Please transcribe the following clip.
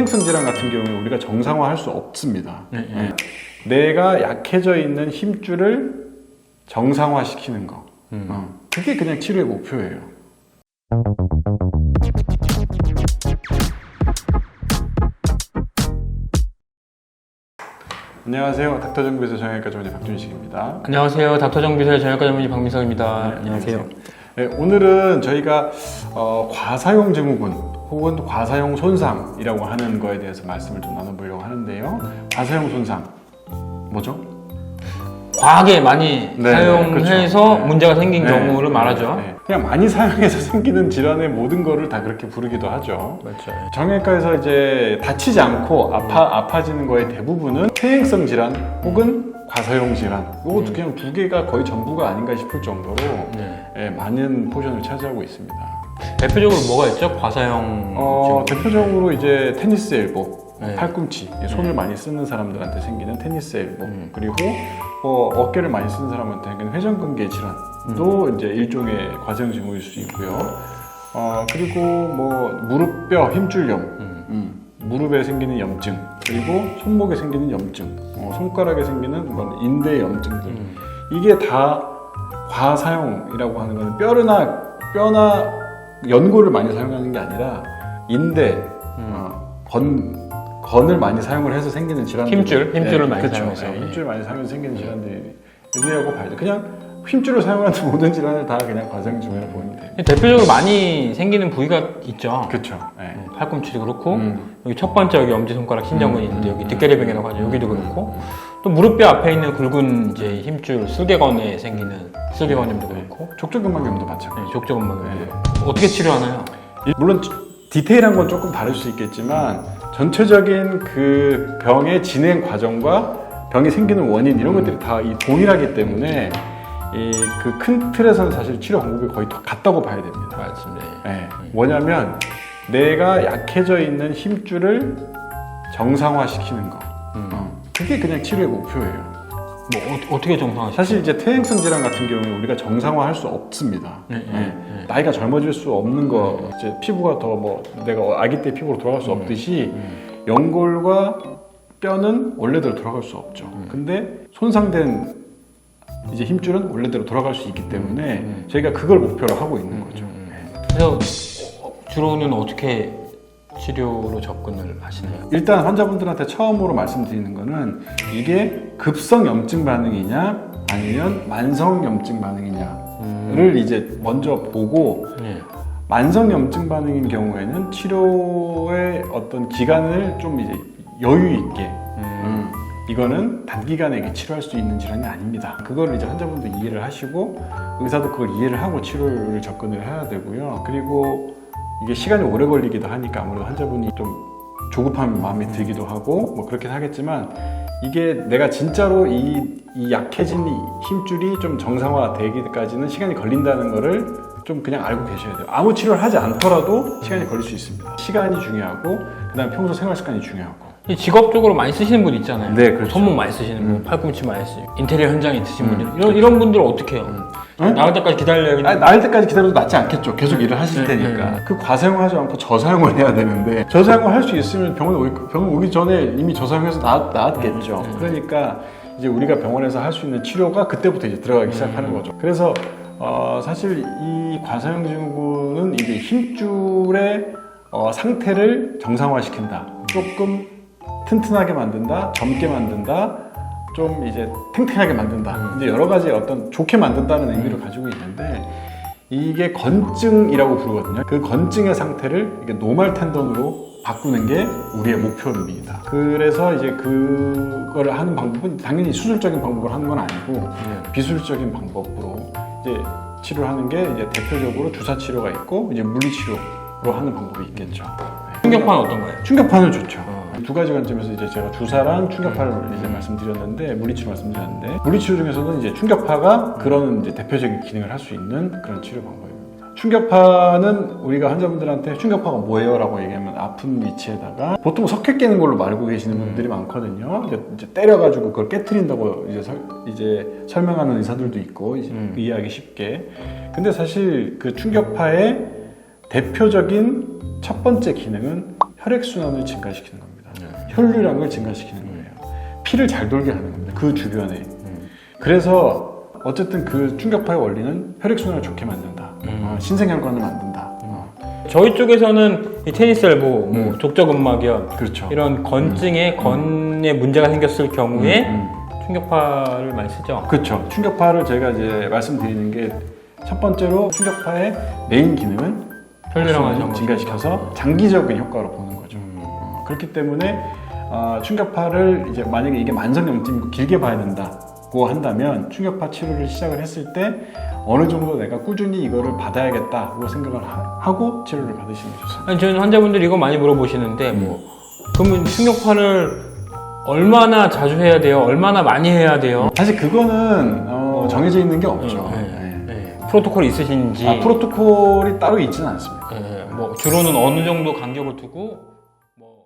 퇴행성 질환 같은 경우에 우리가 정상화할 수 없습니다. 내가 약해져 있는 힘줄을 정상화시키는 거. 그게 그냥 치료의 목표예요. 안녕하세요. 닥터정비서 정형외과 전문의 박준식입니다. 안녕하세요. 닥터정비서 정형외과 전문의 박민석입니다. 네, 안녕하세요. 네, 오늘은 저희가 과사용 증후군 혹은 과사용 손상이라고 하는 거에 대해서 말씀을 좀 나눠보려고 하는데요. 과사용 손상 뭐죠? 과하게 많이 사용해서 그렇죠. 문제가 생긴 경우를 말하죠. 그냥 많이 사용해서 생기는 질환의 모든 거를 다 그렇게 부르기도 하죠. 그렇죠. 정형외과에서 이제 다치지 않고 아파지는 거의 대부분은 퇴행성 질환 혹은 과사용 질환, 이것도 그냥 두 개가 거의 전부가 아닌가 싶을 정도로 많은 포션을 차지하고 있습니다. 대표적으로 뭐가 있죠? 과사용 대표적으로 이제 테니스 엘보, 네. 팔꿈치, 손을 많이 쓰는 사람들한테 생기는 테니스 엘보, 그리고 어깨를 많이 쓰는 사람한테 생기는 회전근개 질환도 이제 일종의 과사용 증후일 수 있고요. 그리고 뭐 무릎뼈 힘줄염, 무릎에 생기는 염증, 그리고 손목에 생기는 염증, 손가락에 생기는 인대 염증들, 이게 다 과사용이라고 하는 거는 뼈나 연골을 많이 사용하는 게 아니라 인대, 건을 많이 사용을 해서 생기는 질환들, 힘줄을 많이 그렇죠. 사용해서 힘줄을 많이 사용해서 생기는 질환들이라고 봐야죠. 그냥 힘줄을 사용하는 모든 질환을 다 그냥 과사용 증후라고 보면 돼요. 대표적으로 많이 생기는 부위가 있죠. 그렇죠. 팔꿈치도 그렇고 여기 첫 번째 여기 엄지손가락 신장근이 있는데 여기 뒷계래병이라고 하죠. 여기도 그렇고 또 무릎뼈 앞에 있는 굵은 이제 힘줄 슬개건에 생기는 슬개건염도 그렇고 족저근막염도 마찬가지. 족저근막염 어떻게 치료하나요? 물론 디테일한 건 조금 다를 수 있겠지만 전체적인 그 병의 진행 과정과 병이 생기는 원인 이런 것들이 다 동일하기 때문에 그 큰 틀에서는 사실 치료 방법이 거의 같다고 봐야 됩니다. 맞습니다. 뭐냐면 내가 약해져 있는 힘줄을 정상화시키는 거. 그게 그냥 치료의 목표예요. 뭐 어떻게 정상화시켜요? 사실 이제 퇴행성 질환 같은 경우에 우리가 정상화할 수 없습니다. 나이가 젊어질 수 없는 거, 이제 피부가 더 내가 아기 때 피부로 돌아갈 수 없듯이 연골과 뼈는 원래대로 돌아갈 수 없죠. 근데 손상된 이제 힘줄은 원래대로 돌아갈 수 있기 때문에 저희가 그걸 목표로 하고 있는 거죠. 그래서 주로는 어떻게 치료로 접근을 하시나요? 일단 환자분들한테 처음으로 말씀드리는 거는 이게 급성 염증 반응이냐 아니면 만성 염증 반응이냐를 이제 먼저 보고 만성 염증 반응인 경우에는 치료의 어떤 기간을 좀 이제 여유 있게 이거는 단기간에 치료할 수 있는 질환이 아닙니다. 그걸 이제 환자분도 이해를 하시고 의사도 그걸 이해를 하고 치료를 접근을 해야 되고요. 그리고 이게 시간이 오래 걸리기도 하니까 아무래도 환자분이 좀 조급한 마음이 들기도 하고 뭐 그렇긴 하겠지만 이게 내가 진짜로 이 약해진 힘줄이 좀 정상화되기까지는 시간이 걸린다는 거를 좀 그냥 알고 계셔야 돼요. 아무 치료를 하지 않더라도 시간이 걸릴 수 있습니다. 시간이 중요하고 그다음 평소 생활 습관이 중요하고. 직업적으로 많이 쓰시는 분 있잖아요. 네, 그렇죠. 손목 많이 쓰시는 분, 팔꿈치 많이 쓰시고 인테리어 현장에 있으신 분들 이런 분들은 어떻게 해요? 나갈 때까지 기다려야 나을 때까지 기다려도 낫지 않겠죠. 계속 일을 하실 테니까. 그 과사용하지 않고 저사용을 해야 되는데 저사용을 할 수 있으면 병원 오기 전에 이미 저사용해서 나았겠죠. 그러니까 이제 우리가 병원에서 할 수 있는 치료가 그때부터 이제 들어가기 시작하는 거죠. 그래서 사실 이 과사용 증후군은 이제 힘줄의 상태를 정상화시킨다. 조금 튼튼하게 만든다, 젊게 만든다, 좀 이제 탱탱하게 만든다. 이제 여러 가지 어떤 좋게 만든다는 의미를 가지고 있는데 이게 건증이라고 부르거든요. 그 건증의 상태를 이게 노멀 텐던으로 바꾸는 게 우리의 목표입니다. 그래서 이제 그걸 하는 방법은 당연히 수술적인 방법을 하는 건 아니고 비수술적인 방법으로 이제 치료를 하는 게 이제 대표적으로 주사 치료가 있고 이제 물리 치료로 하는 방법이 있겠죠. 충격파는 어떤가요? 충격파는 좋죠. 두 가지 관점에서 이제 제가 주사랑 충격파를 이제 말씀드렸는데 물리치료 말씀드렸는데 물리치료 중에서는 이제 충격파가 그런 이제 대표적인 기능을 할 수 있는 그런 치료 방법입니다. 충격파는 우리가 환자분들한테 충격파가 뭐예요? 라고 얘기하면 아픈 위치에다가 보통 석회 깨는 걸로 알고 계시는 분들이 많거든요. 이제 때려가지고 그걸 깨트린다고 이제 설명하는 의사들도 있고 이해하기 쉽게. 근데 사실 그 충격파의 대표적인 첫 번째 기능은 혈액순환을 증가시키는 겁니다. 혈류량을 증가시키는 거예요. 피를 잘 돌게 하는 겁니다. 그 주변에. 그래서 어쨌든 그 충격파의 원리는 혈액순환을 좋게 만든다. 신생혈관을 만든다. 저희 쪽에서는 이 테니스 엘보, 뭐 족저근막염 그렇죠. 이런 건증에 건에 문제가 생겼을 경우에 충격파를 많이 쓰죠. 그렇죠. 충격파를 제가 이제 말씀드리는 게 첫 번째로 충격파의 메인 기능은 혈류량을 증가시켜서 장기적인 효과로 보는 거죠. 그렇기 때문에 충격파를 이제 만약에 이게 만성염증이고 길게 봐야 된다고 한다면 충격파 치료를 시작을 했을 때 어느 정도 내가 꾸준히 이거를 받아야겠다고 생각을 하고 치료를 받으시는 게 좋습니다. 아니, 저는 환자분들이 이거 많이 물어보시는데 뭐 그러면 충격파를 얼마나 자주 해야 돼요? 얼마나 많이 해야 돼요? 사실 그거는 정해져 있는 게 없죠. 프로토콜이 있으신지 프로토콜이 따로 있지는 않습니다. 뭐 주로는 어느 정도 간격을 두고 뭐